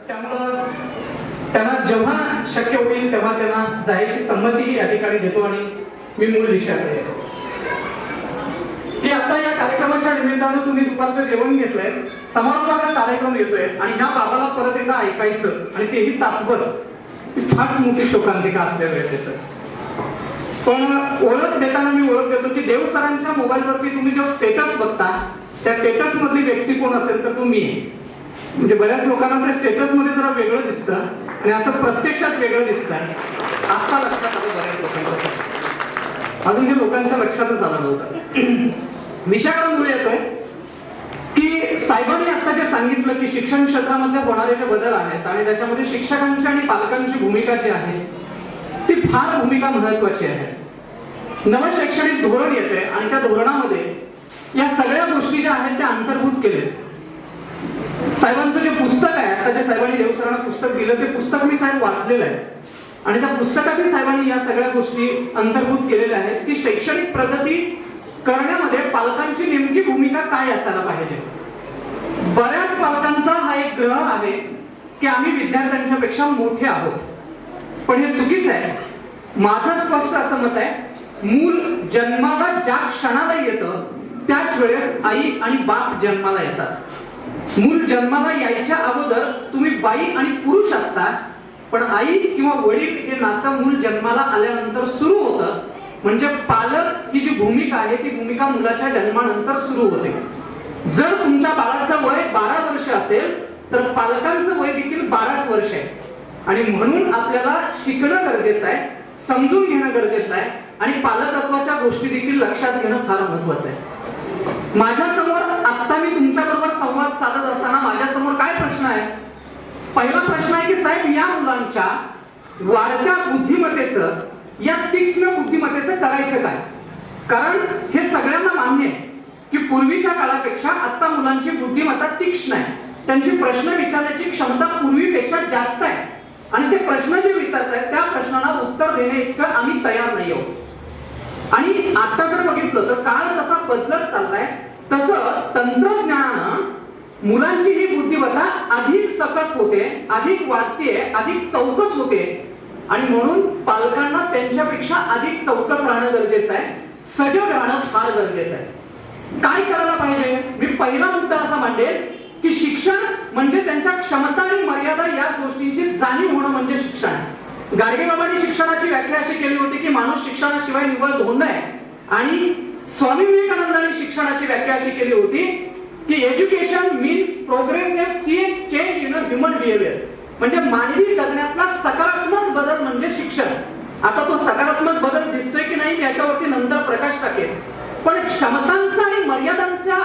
त्यामुळं त्यांना जेव्हा शक्य होईल तेव्हा त्यांना जायची संमती या ठिकाणी देतो आणि मी मूळ विषयाकडे येतो की आता या कार्यक्रमाच्या निमित्तानं तुम्ही दुपारचं जेवण घेतलंय, समारोपाचा कार्यक्रम येतोय आणि ह्या बाबाला परत एकदा ऐकायचं आणि तेही तासभर, फार मोठी शोकांतिका असल्या वेळेस सर. पण ओळख देताना मी ओळख देतो की देव सरांच्या मोबाईलवरती तुम्ही जो स्टेटस बघता त्या स्टेटस मधली व्यक्ती कोण असेल तर तो मी आहे. म्हणजे बऱ्याच लोकांना त्या स्टेटस मध्ये जरा वेगळं दिसतं आणि असं प्रत्यक्षात वेगळं दिसतंय. आता लक्षात आलं बऱ्याच लोकांच्या, अजून हे लोकांच्या लक्षातच आलं नव्हतं. विषयाकडे येतोय की साहेबांनी आता जे सांगितलं की शिक्षण क्षेत्रामध्ये होणारे जे बदल आहेत आणि त्याच्यामध्ये शिक्षकांची आणि पालकांची भूमिका जी आहे ती फार भूमिका महत्वाची आहे. नवं शैक्षणिक धोरण येते आणि त्या धोरणामध्ये या सगळ्या गोष्टी ज्या आहेत त्या अंतर्भूत केल्या. साहेबांचं जे पुस्तक आहे, आता जे साहेबांनी देवसरांना पुस्तक दिलं ते पुस्तक मी साहेब वाचलेलं आहे आणि त्या पुस्तकातील साहेबांनी या सगळ्या गोष्टी अंतर्भूत केलेल्या आहेत की शैक्षणिक प्रगती करण्यामध्ये पालकांची नेमकी भूमिका काय असायला पाहिजे. बऱ्याच पालकांचा हा एक ग्रह आहे की आम्ही विद्यार्थ्यांच्या पेक्षा मोठे आहोत, पण हे चुकीचं आहे. माझं स्पष्ट असं मत आहे, मूल जन्माला ज्या क्षणाला येतं त्याच वेळेस आई आणि बाप जन्माला येतात. मूल जन्माला यायच्या अगोदर तुम्ही बाई आणि पुरुष असता, पण आई किंवा वडील हे नातं मूल जन्माला आल्यानंतर सुरू होतं. म्हणजे पालक ही जी भूमिका आहे ती भूमिका मुलाच्या जन्मानंतर सुरू होते. जर तुमच्या बाळाचं वय 12 वर्ष असेल तर पालकांचं वय देखील 12च वर्ष आहे आणि म्हणून आपल्याला शिकणं गरजेचं आहे, समजून घेणं गरजेचं आहे आणि पालकत्वाच्या गोष्टी देखील लक्षात घेणं फार महत्वाचं आहे. माझ्या समोर आता मी तुमच्या बरोबर संवाद साधत असताना माझ्या समोर काय प्रश्न आहे? पहिला प्रश्न आहे की साहेब या मुलांच्या वाढत्या बुद्धिमत्तेचं, या तीक्ष्ण बुद्धिमत्तेचं करायचं काय? कारण हे सगळ्यांना मान्य आहे की पूर्वीच्या काळापेक्षा आता मुलांची बुद्धिमत्ता तीक्ष्ण आहे. त्यांची प्रश्न विचारण्याची क्षमता पूर्वीपेक्षा जास्त आहे आणि ते प्रश्न जे विचारतायत त्या प्रश्नाला उत्तर देणे इतकं आम्ही तयार नाही आहोत. आणि आता जर बघितलं तर काळ जसा बदलत चाललाय तसं तंत्रज्ञानानं मुलांची ही बुद्धिमत्ता अधिक सकस होते, अधिक वाढते, अधिक चौकस होते आणि म्हणून पालकांना त्यांच्यापेक्षा अधिक चौकस राहणं गरजेचं आहे, सजग राहणं फार गरजेचं आहे. काय करायला पाहिजे? मी पहिला मुद्दा असा मांडेल की शिक्षण म्हणजे त्यांच्या क्षमता आणि मर्यादा या गोष्टींची जाणीव होणं म्हणजे शिक्षण आहे. गाडगे बाबांनी शिक्षणाची व्याख्या अशी केली होती की माणूस शिक्षणाशिवाय निव्वळ धोंड आहे आणि स्वामी विवेकानंदांनी शिक्षणाची व्याख्या अशी केली होती की education means progressive change in human behaviour. म्हणजे मानवी जगण्यातला सकारात्मक बदल म्हणजे शिक्षण. आता तो सकारात्मक बदल दिसतोय की नाही याच्यावरती नंतर प्रकाश टाकेल, पण क्षमतांचा आणि मर्यादांचा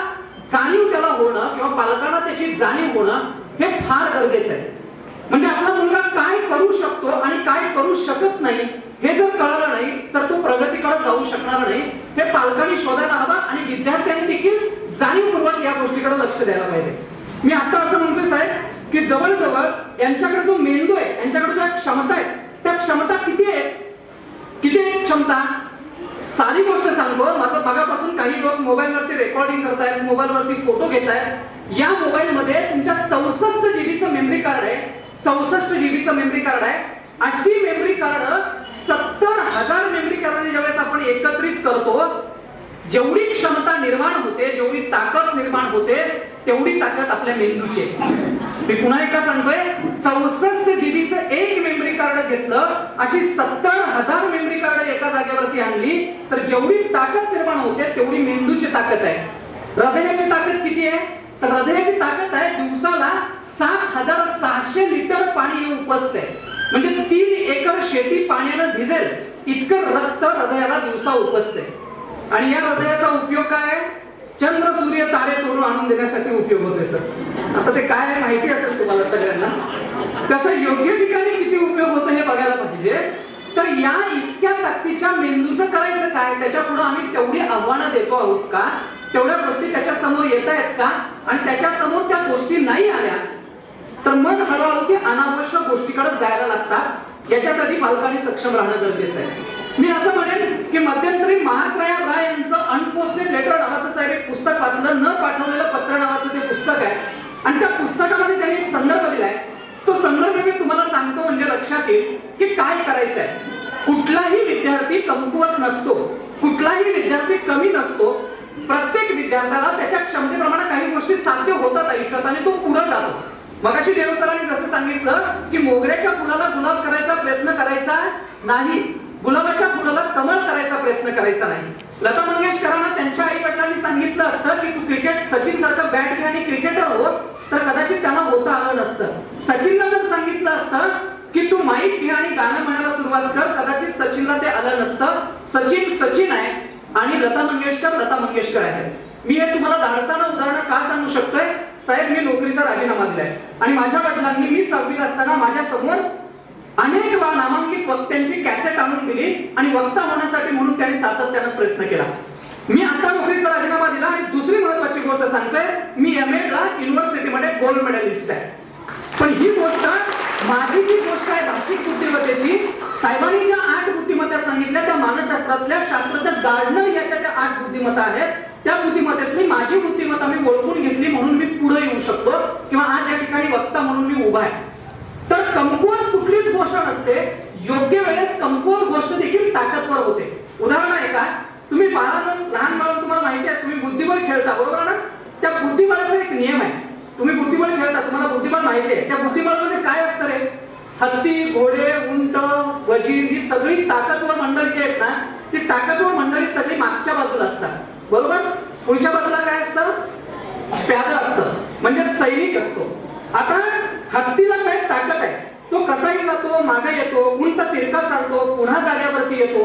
जाणीव त्याला होणं किंवा पालकांना त्याची जाणीव होणं हे फार गरजेचं आहे. म्हणजे आपला मुलगा काय करू शकतो आणि काय करू शकत नाही हे जर कळलं नाही तर तो प्रगतीकडे जाऊ शकणार नाही. हे पालकांनी शोधायला हवं आणि विद्यार्थ्यांनी देखील जाणीवपूर्वक या गोष्टीकडे लक्ष द्यायला पाहिजे. मी आता असं म्हणतोय साहेब की जवळजवळ यांच्याकडे जो मेंदू आहे, यांच्याकडे ज्या क्षमता आहेत त्या क्षमता किती आहेत? किती आहेत क्षमता? साधी गोष्ट सांगतो, माझं बघापासून काही लोक मोबाईलवरती रेकॉर्डिंग करतायत, मोबाईलवरती फोटो घेतायत. या मोबाईलमध्ये तुमच्या 64 जीबीचं मेमरी कार्ड आहे, 64 जीबीचं मेमरी कार्ड आहे. अशी मेमरी कार्ड 70,000 मेमरी कार्ड ज्यावेळेस आपण एकत्रित करतो, जेवढी क्षमता निर्माण होते, जेवढी ताकद निर्माण होते तेवढी ताकद आपल्या मेंदूची. मी पुन्हा एकदा सांगतोय, 64 जीबीचं एक मेमरी कार्ड घेतलं, अशी 70,000 मेमरी कार्ड एका जागेवरती आणली तर जेवढी ताकद निर्माण होते तेवढी मेंदूची ताकद आहे. हृदयाची ताकद किती आहे? तर हृदयाची ताकद आहे दिवसाला 7,600 लिटर पाणी उपसते. म्हणजे 3 एकर शेती पाण्यानं भिजेल इतकं रक्त हृदयाला दिवसा उपसते. आणि या हृदयाचा उपयोग काय? चंद्र सूर्य तारे तोडून आणून देण्यासाठी उपयोग होते सर. आता ते काय माहिती असेल तुम्हाला सगळ्यांना, त्याचा योग्य ठिकाणी किती उपयोग होतो हे बघायला पाहिजे. तर या इतक्या ताकदीच्या मेंदूचं करायचं काय? त्याच्या पुढे आम्ही तेवढी आव्हानं देतो आहोत का? तेवढ्या गोष्टी त्याच्या समोर येत आहेत का? आणि त्याच्या समोर त्या गोष्टी नाही आल्या तर मग हळूहळू ते अनावश्यक गोष्टीकडे जायला लागतात. याच्यासाठी पालकांनी सक्षम राहणं गरजेचं आहे. मी असं म्हणेन की मध्यंतरी महात्रया राय यांचं अनपोस्टेड लेटर नावाचं साहेब एक पुस्तक वाचलं, न पाठवलेलं पत्र नावाचं ते पुस्तक आहे आणि त्या पुस्तकामध्ये त्यांनी एक संदर्भ दिलाय. तो करायचं आहे. कुठलाही विद्यार्थी कमकुवत नसतो, कुठलाही विद्यार्थी कमी नसतो. प्रत्येक विद्यार्थ्याला त्याच्या क्षमतेप्रमाणे काही गोष्टी साध्य होतात आयुष्यात आणि तो पुढे जातो. मगाशी देव सरांनी जसं सांगितलं की मोगऱ्याच्या फुलाला गुलाब करायचा प्रयत्न करायचा नाही, गुलाबाच्या फुलाला कमळ करायचा प्रयत्न करायचा नाही. लता मंगेशकरांना त्यांच्या आई वडिलांनी सांगितलं असतं की तू क्रिकेट सचिन सारखं बॅट घे आणि क्रिकेटर हो, तर कदाचित त्यांना होता आलं नसतं. सचिनला जर सांगितलं असतं की तू माईक घे आणि गाणं म्हणायला सुरुवात कर, कदाचित सचिनला ते आलं नसतं. सचिन सचिन आहे आणि लता मंगेशकर आहे. मी हे तुम्हाला धाडसानं उदाहरण का सांगू शकतोय? साहेब, मी नोकरीचा राजीनामा दिलाय आणि माझ्या वडिलांनी मी 6वी असताना माझ्या समोर अनेक वेळा नामांकित वक्त्यांची कॅसेट आणून दिली आणि वक्ता होण्यासाठी म्हणून त्यांनी सातत्यानं प्रयत्न केला. मी आता नोकरीचा राजीनामा दिला आणि दुसरी महत्वाची गोष्ट सांगतोय, मी एमएड ला युनिव्हर्सिटीमध्ये गोल्ड मेडलिस्ट आहे. पण ही गोष्ट माझी जी गोष्ट आहे भाषिक बुद्धिमत्तेची, साहेबांनी ज्या 8 बुद्धिमत्ता सांगितल्या त्या मानसशास्त्रातल्या शास्त्रज्ञ गार्डनर याच्या ज्या 8 बुद्धिमत्ता आहेत त्या बुद्धिमत्तेतली माझी बुद्धिमत्ता मी ओळखून घेतली म्हणून मी पुढे येऊ शकतो किंवा आज या ठिकाणी वक्ता म्हणून मी उभा आहे. तर कमकुवत कुठलीच गोष्ट नसते, योग्य वेळेस कमकुवत गोष्ट देखील ताकदवर होते. उदाहरण आहे का, तुम्ही लहान बाळांना तुम्हाला माहिती आहे तुम्ही बुद्धिबळ खेळता बरोबर ना, त्या बुद्धिबळाचा एक नियम आहे. तुम्ही बुद्धिबळ खेळता, तुम्हाला बुद्धिबळ माहिती आहे. त्या बुद्धिबळामध्ये काय असतं रे? हत्ती, घोडे, उंट, वजीर ही सगळी ताकदवर मंडळी जी आहेत ना, ती ताकदवर मंडळी सगळी मागच्या बाजूला असतात बरोबर. पुढच्या बाजूला काय असतं? प्यादा असतं, म्हणजे सैनिक असतो. आता हत्तीला साहेब ताकद आहे, तो कसाही जातो, मागे येतो, उंट तिरका चालतो, पुन्हा जागेवरती येतो,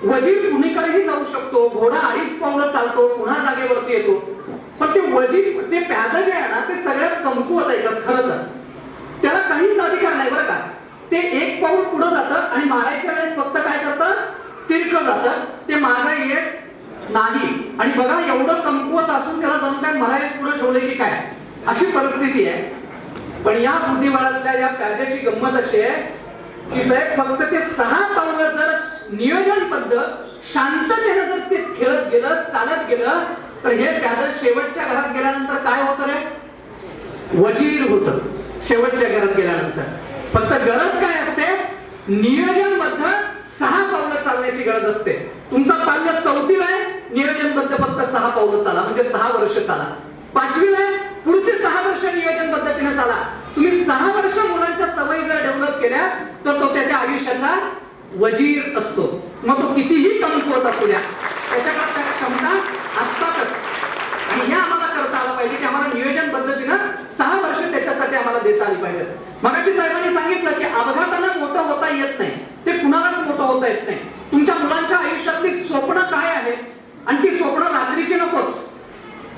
वजीर कुणीकडेही जाऊ शकतो, घोडा 2.5 पावलं चालतो, पुन्हा जागेवरती येतो. पण ते वजीर, ते प्यादा जे आहे ना, ते सगळ्यात कमकुवत आहे खरं तर. त्याला काहीच अधिकार नाही बरं का. ते 1 पाऊल पुढे जातं आणि मारायच्या वेळेस फक्त काय करतं? तिरकं जातं, ते मागे येत नाही. आणि बघा एवढं कमकुवत असून त्याला जणू काय मरायच पुढे ठेवले की काय, अशी परिस्थिती आहे. पण या बुद्धिबळातल्या या प्याद्याची गंमत अशी आहे की साहेब फक्त ते 6 पावलं जर नियोजनबद्ध शांततेने जर ते खेळत गेलं, चालत गेलं, तर हे प्याद शेवटच्या घरात गेल्यानंतर काय होतं रे? वजीर होतं शेवटच्या घरात गेल्यानंतर. फक्त गरज काय असते? नियोजनबद्ध 6 पावलं चालण्याची गरज असते. तुमचा पाल्य 4थीला आहे, नियोजनबद्ध फक्त 6 पावलं चाला, म्हणजे 6 वर्ष चाला. 5वीला आहे, पुढचे 6 वर्ष नियोजन पद्धतीने चाला. तुम्ही 6 वर्ष मुलांच्या सवयी जर डेव्हलप केल्या तर तो त्याच्या आयुष्याचा वजीर असतो. मग तो कितीही कमकुवत असू द्या, त्याच्याकडे त्या क्षमता असतातच. आणि हे आम्हाला करता आलं पाहिजे की आम्हाला नियोजन पद्धतीनं 6 वर्ष त्याच्यासाठी आम्हाला देता आली पाहिजे. मगाशी साहेबांनी सांगितलं की अपघातानं मोठं होता येत नाही, ते कुणालाच मोठं होता येत नाही. तुमच्या मुलांच्या आयुष्यातली स्वप्न काय आहेत आणि ती स्वप्न रात्रीची नकोत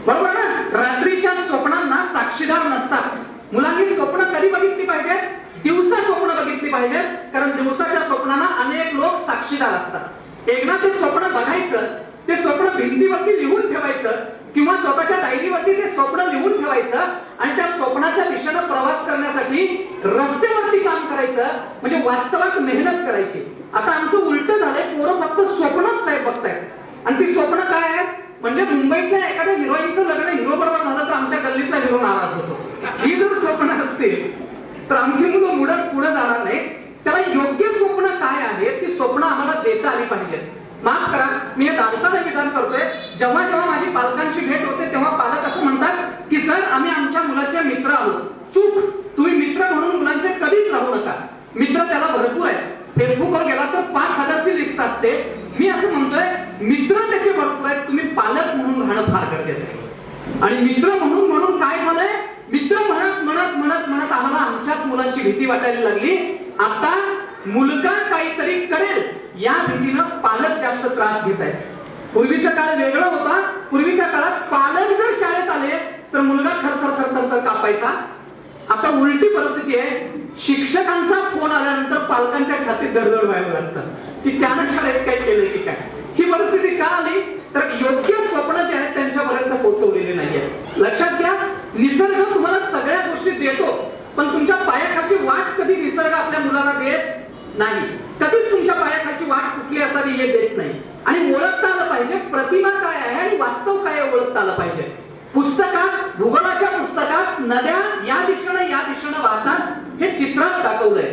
बरोबर ना. रात्रीच्या स्वप्नांना साक्षीदार नसतात. मुलांनी स्वप्न कधी बघितली पाहिजेत? दिवसा स्वप्न बघितली पाहिजेत, कारण दिवसाच्या स्वप्नांना अनेक लोक साक्षीदार असतात. एकदा ते स्वप्न बघायचं, ते स्वप्न भिंतीवरती लिहून ठेवायचं किंवा स्वतःच्या डायरीवरती ते स्वप्न लिहून ठेवायचं आणि त्या स्वप्नाच्या दिशेनं प्रवास करण्यासाठी रस्त्यावरती काम करायचं, म्हणजे वास्तवात मेहनत करायची. आता आमचं उलट झालंय, पोरं फक्त स्वप्नच साहेब बघतायत. आणि ती स्वप्न काय आहेत? म्हणजे मुंबईतल्या एखाद्या हिरोईनचं लग्न हिरो बरोबर झालं तर आमच्या गल्लीतला हिरो नाराज होतो. ही जर स्वप्न असतील तर आमची मुलं मुडत पुढे जाणार नाही. त्याला योग्य स्वप्न काय आहे ती स्वप्न आम्हाला देता आली पाहिजे. माफ करा, मी हे धाडसाने विधान करतोय. जेव्हा जेव्हा माझी पालकांशी भेट होते तेव्हा पालक असं म्हणतात की सर आम्ही आमच्या मुलाचे मित्र आहोत. चूक, तुम्ही मित्र म्हणून मुलांचे कधीच राहू नका. मित्र त्याला भरपूर आहेत. फेसबुकवर गेला तर 5000ची लिस्ट असते. मी असं म्हणतोय मित्र त्याचे भरपूर आहेत, तुम्ही पालक म्हणून राहणं फार गरजेचं आहे. आणि मित्र म्हणून काय झालंय? मित्र म्हणत म्हणत म्हणत म्हणत आम्हाला आमच्याच मुलांची भीती वाटायला लागली. आता मुलगा काहीतरी करेल या भीतीनं पालक जास्त त्रास घेत आहेत. पूर्वीचा काळ वेगळा होता. पूर्वीच्या काळात पालक जर शाळेत आले तर मुलगा थरथर कापायचा. आता उलटी परिस्थिती आहे. शिक्षकांचा फोन आल्यानंतर पालकांच्या छातीत धडधड व्हायला लागतं की त्यानं शाळेत काय केलंय की काय. ही परिस्थिती का आली? तर योग्य स्वप्न जे आहेत त्यांच्यापर्यंत पोहोचवलेले नाहीये. लक्षात घ्या, निसर्ग तुम्हाला सगळ्या गोष्टी देतो, पण तुमच्या पायाखालची वाट कधी निसर्ग आपल्या मुलाला देत नाही. कधीच तुमच्या पायाखालची वाट कुठली असावी हे देत नाही. आणि ओळखता आलं पाहिजे प्रतिमा काय आहे आणि वास्तव काय आहे ओळखता आलं पाहिजे. पुस्तकात, भूगोलाच्या पुस्तकात नद्या या दिशेनं वाहतात हे चित्रात दाखवलंय.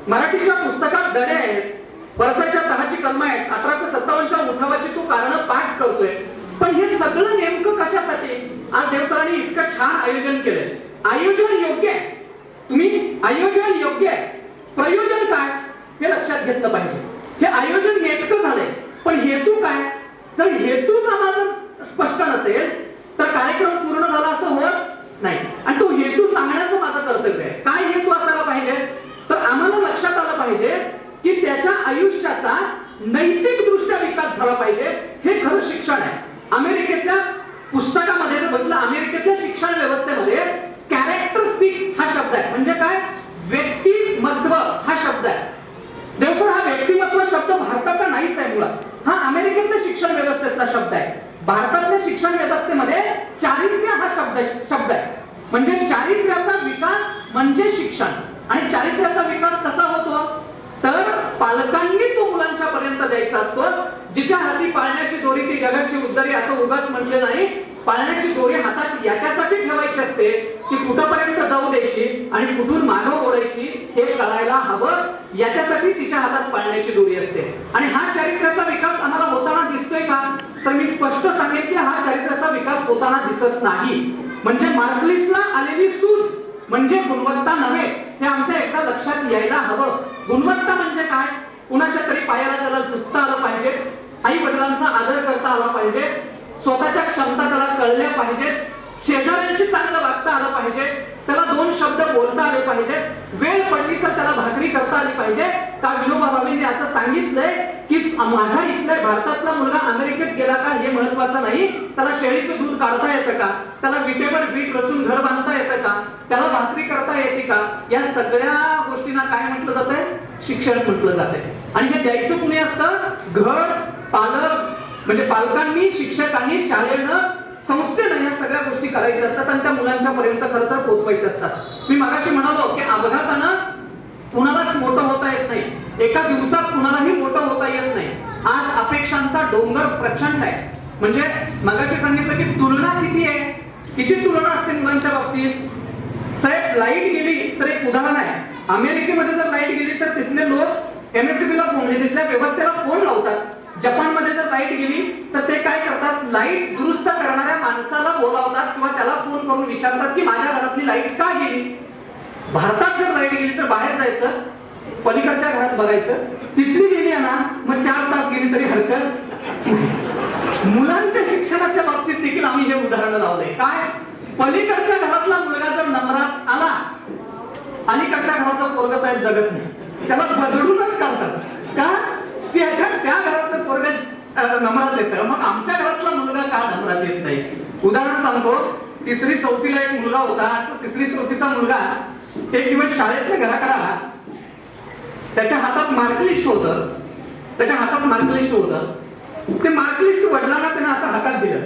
मराठीच्या पुस्तकात दडे आहेत, वर्षाच्या 10ची कलम आहे, 1857च्या उठावाची तो कारण पाठ करतोय. पण हे सगळं नेमकं कशासाठी? आज देवसरांनी इतकं छान आयोजन केलंय. आयोजन योग्य आहे, तुम्ही आयोजन योग्य आहे, प्रयोजन काय हे लक्षात घेतलं पाहिजे. हे आयोजन नेटकं झालंय, पण हेतू काय? जर हेतूच आम्हाला स्पष्ट नसेल तर कार्यक्रम पूर्ण झाला असं होत नाही. आणि तो हेतू सांगण्याचं माझं कर्तव्य आहे. काय हेतू असायला पाहिजे? तर आम्हाला लक्षात आलं पाहिजे की त्याच्या आयुष्याचा नैतिक दृष्ट्या विकास झाला पाहिजे. हे खरं शिक्षण आहे. अमेरिकेतल्या पुस्तकामध्ये जर बघितलं, अमेरिकेतल्या शिक्षण व्यवस्थेमध्ये कॅरेक्टरिस्टिक हा शब्द आहे. म्हणजे काय? व्यक्तिमत्व हा शब्द आहे. देवसर, हा व्यक्तिमत्व शब्द भारताचा नाहीच आहे मुळात. हा अमेरिकेतल्या शिक्षण व्यवस्थेतला शब्द आहे. भारतातल्या शिक्षण व्यवस्थेमध्ये चारित्र्य हा शब्द आहे. म्हणजे चारित्र्याचा विकास म्हणजे शिक्षण. आणि चारित्र्याचा विकास कसा होतो? तर पालकांनी तो मुलांच्या पर्यंत द्यायचा असतो. जिच्या हाती पाळण्याची दोरी ती जगाची उद्धारी असं उगाच म्हटले नाही. पाळण्याची दोरी हातात याच्यासाठी ठेवायची असते की कुठपर्यंत जाऊ द्यायची आणि कुठून मागं ओढायची हे कळायला हवं. याच्यासाठी तिच्या हातात पाळण्याची दोरी असते. आणि हा चारित्र्याचा विकास आम्हाला होताना दिसतोय का? तर मी स्पष्ट सांगेन की हा चारित्र्याचा विकास होताना दिसत नाही. म्हणजे मार्क्सला आलेली सूज म्हणजे गुणवत्ता नव्हे, हे आमच्या एकदा लक्षात यायला हवं. गुणवत्ता म्हणजे काय? कुणाच्या तरी पायाला त्याला झुकता आलं पाहिजे, आई वडिलांचा आदर करता आला पाहिजे, स्वतःच्या क्षमता त्याला कळल्या पाहिजेत, शेजाऱ्यांशी चांगलं वागता आलं पाहिजे, त्याला 2 शब्द बोलता आले पाहिजे, वेळ पडली तर त्याला भाकरी करता आली पाहिजे. का विनोबा भावेंनी असं सांगितलंय की माझा इथला भारतातला मुलगा अमेरिकेत गेला का हे महत्वाचं नाही, त्याला शेळीचं दूध काढता येतं का, त्याला विटेवर बीट रचून घर बांधता येतं का, त्याला भाकरी करता येते का, या सगळ्या गोष्टींना काय म्हटलं जातंय? शिक्षण म्हटलं जातंय. आणि हे द्यायचं कुणी असतं? घर, पालक, म्हणजे पालकांनी, शिक्षकांनी, शाळेनं, संस्थेनं या सगळ्या गोष्टी करायच्या असतात आणि त्या मुलांच्या पर्यंत खरं तर पोहोचवायच्या असतात. मी मगाशी म्हणालो की अपघातानं कुणालाच मोठं होता येत नाही, एका दिवसात कुणालाही मोठं होता येत नाही. आज अपेक्षांचा डोंगर प्रचंड आहे. म्हणजे मगाशी सांगितलं की तुलना किती आहे, किती तुलना असते मुलांच्या बाबतीत. साहेब, लाईट गेली तर एक उदाहरण आहे. अमेरिकेमध्ये जर लाईट गेली तर तिथले लोक MSCB ला फोन, तिथल्या व्यवस्थेला फोन लावतात. जपानमध्ये जर लाईट गेली तर ते काय करतात? लाईट दुरुस्त करणाऱ्या माणसाला बोलावतात किंवा त्याला फोन करून विचारतात की माझ्या घरातली लाईट का गेली. भारतात जर लाईट गेली तर बाहेर जायचं, पलीकडच्या घरात बघायचं, तिथली गेली ना मग 4 तास गेली तरी हरकत. मुलांच्या शिक्षणाच्या बाबतीत देखील आम्ही हे उदाहरण लावलंय. काय? पलीकडच्या घरातला मुलगा जर नंबरात आला, अलीकडच्या घरातला पोरगा साहेब जगत नाही, त्याला बदलूनच काढतात. का? त्या घरातलं पोरगा नंबरात येतं, मग आमच्या घरातला मुलगा का नंबरात येत नाही? उदाहरण सांगतो. 3री 4थीला एक मुलगा होता. 3री 4थीचा मुलगा एक दिवस शाळेतल्या घराकडे आला. त्याच्या हातात मार्कलिस्ट होतं. ते मार्कलिस्ट वडिलांना त्यानं असं हातात दिलं.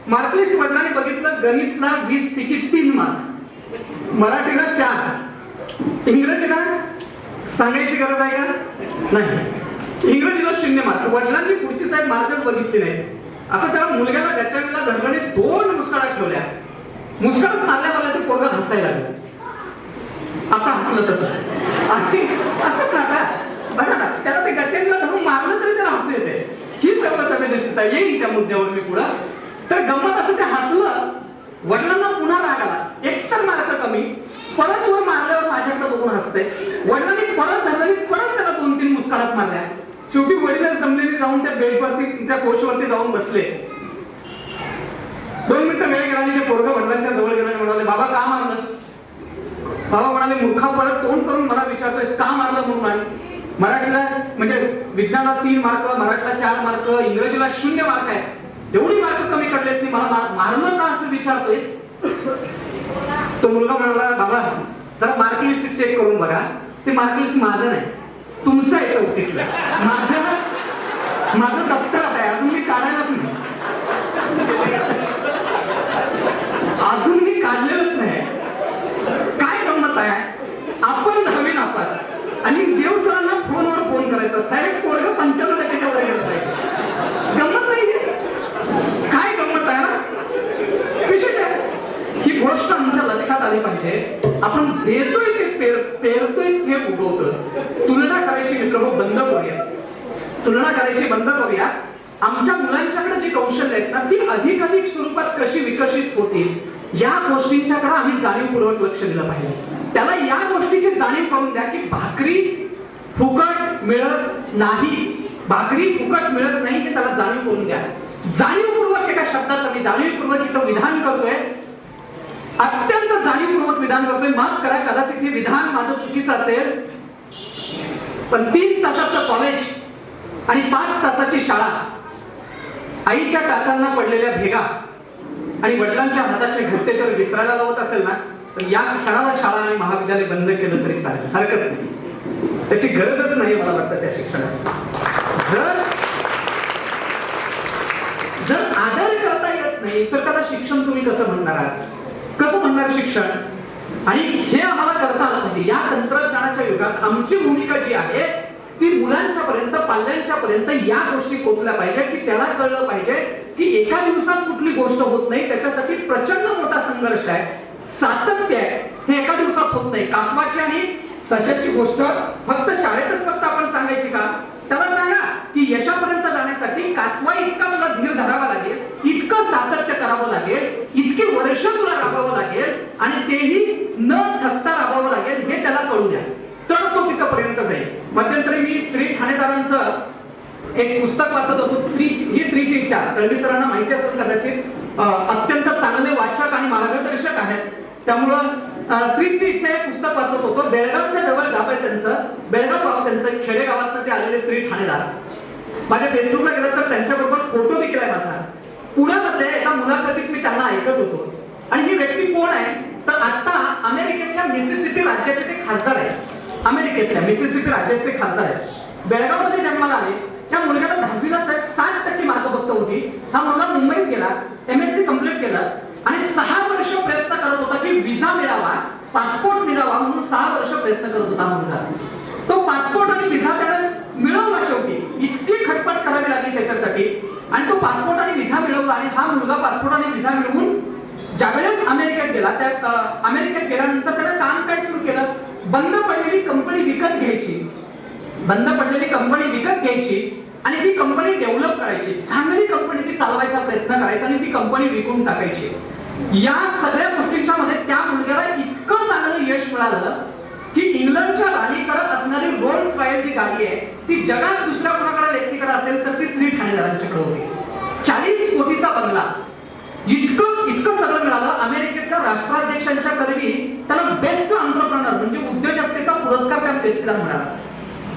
मार्कलिस्ट वडिलांनी बघितलं, गणितला 20 पैकी 3 मार्क, मराठीला 4, इंग्रजीला सांगायची गरज आहे का? नाही. इंग्रजीला 0 मार्क. वडिलांनी पुढची साहेब मार्कच बघितली नाही. असं त्याला मुलग्याला गच्चावीला धरल्याने 2 मुस्काळा ठेवल्या. मुस्काळात मारल्या मला ते पोरगा हसायला लागलं. आता हसलं तसं आणि असं का? बघा ना, त्याला ते गच्चावीला धरून मारलं तरी त्याला हसू येते. हीच संवेदनशीलता येईल त्या मुद्द्यावर मी पुढं. तर गंमत असं ते हसलं. वडिलांना पुन्हा राग आला. एकतर मार्क कमी, परत वर मारल्यावर माझ्याकडे बघून हसते. वडिलांनी परत धरलं, परत त्याला 2-3 मुस्काळात मारल्या. शेवटी वडीलच दमलेली जाऊन त्या बेडवरती, त्या कोचवरती जाऊन बसले. 2 मिनिटं वेळ गेला आणि ते पोरगं वडिलांच्या जवळ गेलं आणि म्हणाले, बाबा का मारलं? बाबा म्हणाले, मूर्खा, परत तोंड करून मला विचारतोय का मारलं म्हणून. मराठीला म्हणजे विज्ञानाला 3 मार्क, मराठीला 4 मार्क, इंग्रजीला 0 मार्क आहे. एवढी मार्क कमी पडलेत, मला मारलं का असं विचारतोयस? तो मुलगा म्हणाला, बाबा जरा मार्क लिस्ट चेक करून बघा. ते मार्क लिस्ट माझं नाही, तुमचं आहे 34ला. माझं दप्तरात आहे, अजून मी काढायलाच नाही. अजून मी काढलेलंच नाही. काय गंमत आहे? आपण 10वी नापास आणि देव सरांना फोनवर फोन करायचा, साहेब पोरगं 95% वर गेलं पाहिजे. गंमत नाही? काय गंमत आहे ना? विशेष आहे. ही गोष्ट आमच्या लक्षात आली पाहिजे. आपण देतोय ते पेरतोय ते उगवतोय. तुलना करायची मित्र हो बंद करूया. तुलना करायची बंद करूया. आमच्या मुलांच्याकडे जी कौशल्य आहेत ना ती अधिकाधिक स्वरूपात कशी विकसित होतील या गोष्टींच्याकडे आम्ही जाणीवपूर्वक लक्ष दिलं पाहिजे. त्याला या गोष्टीची जाणीव करून द्या की भाकरी फुकट मिळत नाही. भाकरी फुकट मिळत नाही हे त्याला जाणीव करून द्या. जाणीवपूर्वक एका शब्दाचं मी जाणीवपूर्वक इथं विधान करतोय, अत्यंत जाणीवपूर्वक विधान करतोय. माफ करा कदाचित हे विधान माझं चुकीचं असेल, पण 3 तासाचं कॉलेज आणि 5 तासाची शाळा, आईच्या टाचांना पडलेल्या भेगा आणि वडिलांच्या हाताचे घुसते जर विसरायला लावत असेल ना तर या क्षणाला शाळा आणि महाविद्यालय बंद केलं तरी चालेल, हरकत नाही. त्याची गरजच नाही मला वाटतं त्या शिक्षणाची. जर आदर करता येत नाही तर त्याला शिक्षण तुम्ही कसं म्हणणार आहात, कसं म्हणणार शिक्षण? आणि हे आम्हाला करता आलं पाहिजे. या तंत्रज्ञानाच्या युगात आमची भूमिका जी आहे ती मुलांच्या पर्यंत, पाल्यांच्या पर्यंत या गोष्टी पोहोचल्या पाहिजे की त्याला कळलं पाहिजे की एका दिवसात कुठली गोष्ट होत नाही, त्याच्यासाठी प्रचंड मोठा संघर्ष आहे, सातत्य आहे. हे एका दिवसात होत नाही. कासवाची आणि सशाची गोष्ट फक्त शाळेतच फक्त आपण सांगायची का? त्याला सांगा की यशापर्यंत जाण्यासाठी कासवा इतका तुला धीर धरावा लागेल, इतकं सातत्य करावं लागेल, इतकी वर्ष तुला राबावं लागेल आणि तेही न थकता राबावं लागेल हे त्याला कळू द्या, तर तो तिथपर्यंत जाईल. मध्यंतरी मी स्त्री ठाणेदारांचं एक पुस्तक वाचत होतो, ही स्त्रीची इच्छा. तळवी सरांना माहिती असेल कदाचित, अत्यंत चांगले वाचक आणि मार्गदर्शक आहेत. त्यामुळं स्त्रीची इच्छा हे पुस्तक वाचत होतो. बेळगावच्या जवळ गाव आहे त्यांचं, बेळगाव गाव त्यांचं, खेडेगावातनं ते आलेले स्त्री ठाणेदार. माझ्या फेसबुकला गेलं तर त्यांच्याबरोबर फोटो देखील आहे माझा. पुण्यामधल्या एका मुलासाठी मी त्यांना ऐकत होतो. आणि ही व्यक्ती कोण आहे तर आता अमेरिकेतल्या मिसिसिपी राज्याचे ते खासदार आहेत. अमेरिकेतल्या मिसिसिपी राज्याचे ते खासदार आहेत. बेळगावमध्ये जन्माला आले. त्या मुलग्याला 10वीला 60% मार्क फक्त होती. हा मुलगा मुंबईत गेला, MSc कंप्लीट केलं आणि 6 वर्ष प्रयत्न करत होता की विजा मिळावा, पासपोर्ट मिळावा म्हणून 6 वर्ष प्रयत्न करत होता मुलगा. तो पासपोर्ट आणि विजा त्याला मिळवला शेवटी. इतकी खटपट करावी लागली त्याच्यासाठी आणि तो पासपोर्ट आणि विजा मिळवला. आणि हा मुलगा पासपोर्ट आणि विजा मिळवून ज्यावेळेस अमेरिकेत गेला, त्या अमेरिकेत गेल्यानंतर त्याने काम काय सुरू केलं, बंद पडलेली कंपनी विकत घ्यायची, बंद पडलेली कंपनी विकत घ्यायची आणि ती कंपनी डेव्हलप करायची, चांगली कंपनी ती चालवायचा प्रयत्न करायचा आणि ती कंपनी विकून टाकायची. या सगळ्या गोष्टींच्या मध्ये त्या मुलग्याला इतकं चांगलं यश मिळालं की इंग्लंडच्या राणीकडे असणारी रोल्स रॉयल जी गाडी आहे ती जगात दुसऱ्या कोणाकडे व्यक्तीकडे असेल तर ती स्त्री ठाणेदारांच्याकडे होती. 40 कोटीचा बंगला, इतकं सगळं मिळालं. अमेरिकेतल्या राष्ट्राध्यक्षांच्या करवी त्याला बेस्ट एंटरप्रेन्योर म्हणजे उद्योजकतेचा पुरस्कार त्या व्यक्तीला मिळाला.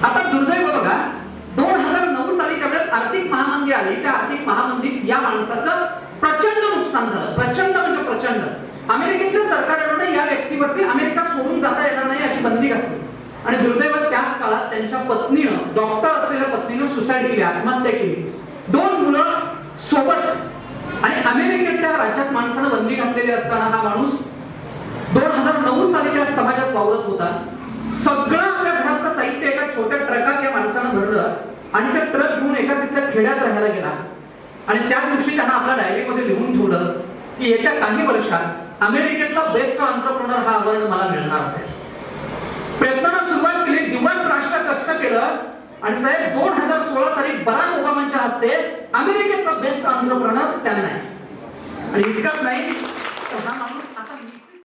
आता दुर्दैव बघा, 2009 साली ज्यावेळेस आर्थिक महामंदी आली, त्या आर्थिक महामंदीत या माणसाचं प्रचंड नुकसान झालं. प्रचंड म्हणजे प्रचंड. अमेरिकेतल्या सरकारने या व्यक्तीवरती अमेरिका सोडून जाता येणार नाही अशी बंदी घातली. आणि दुर्दैव त्याच काळात त्यांच्या पत्नीनं, डॉक्टर असलेल्या पत्नीनं सुसाईड केली, आत्महत्या केली. 2 मुलं सोबत. आणि अमेरिकेतल्या राज्यात माणसानं बंदी घातलेली असताना हा माणूस 2009 साली त्या समाजात वावरत होता. सगळं आपल्या घरातलं साहित्य एका छोट्या ट्रकात या माणसानं भरलं आणि त्या ट्रक घेऊन एका तिथल्या खेड्यात राहायला गेला. आणि त्या दिवशी त्यांना आपल्या डायरीमध्ये लिहून ठेवलं की येत्या काही वर्षात अमेरिकेतला बेस्ट एंटरप्रेन्योर हा अवॉर्ड मला मिळणार असेल. प्रयत्नांना सुरुवात केली, दिवस राष्ट्र कष्ट केलं आणि साहेब 2016 साली बराक ओबामांच्या हस्ते अमेरिकेतला बेस्ट एंटरप्रेन्योर त्यांना आहे. आणि इतकंच नाही तर हा माणूस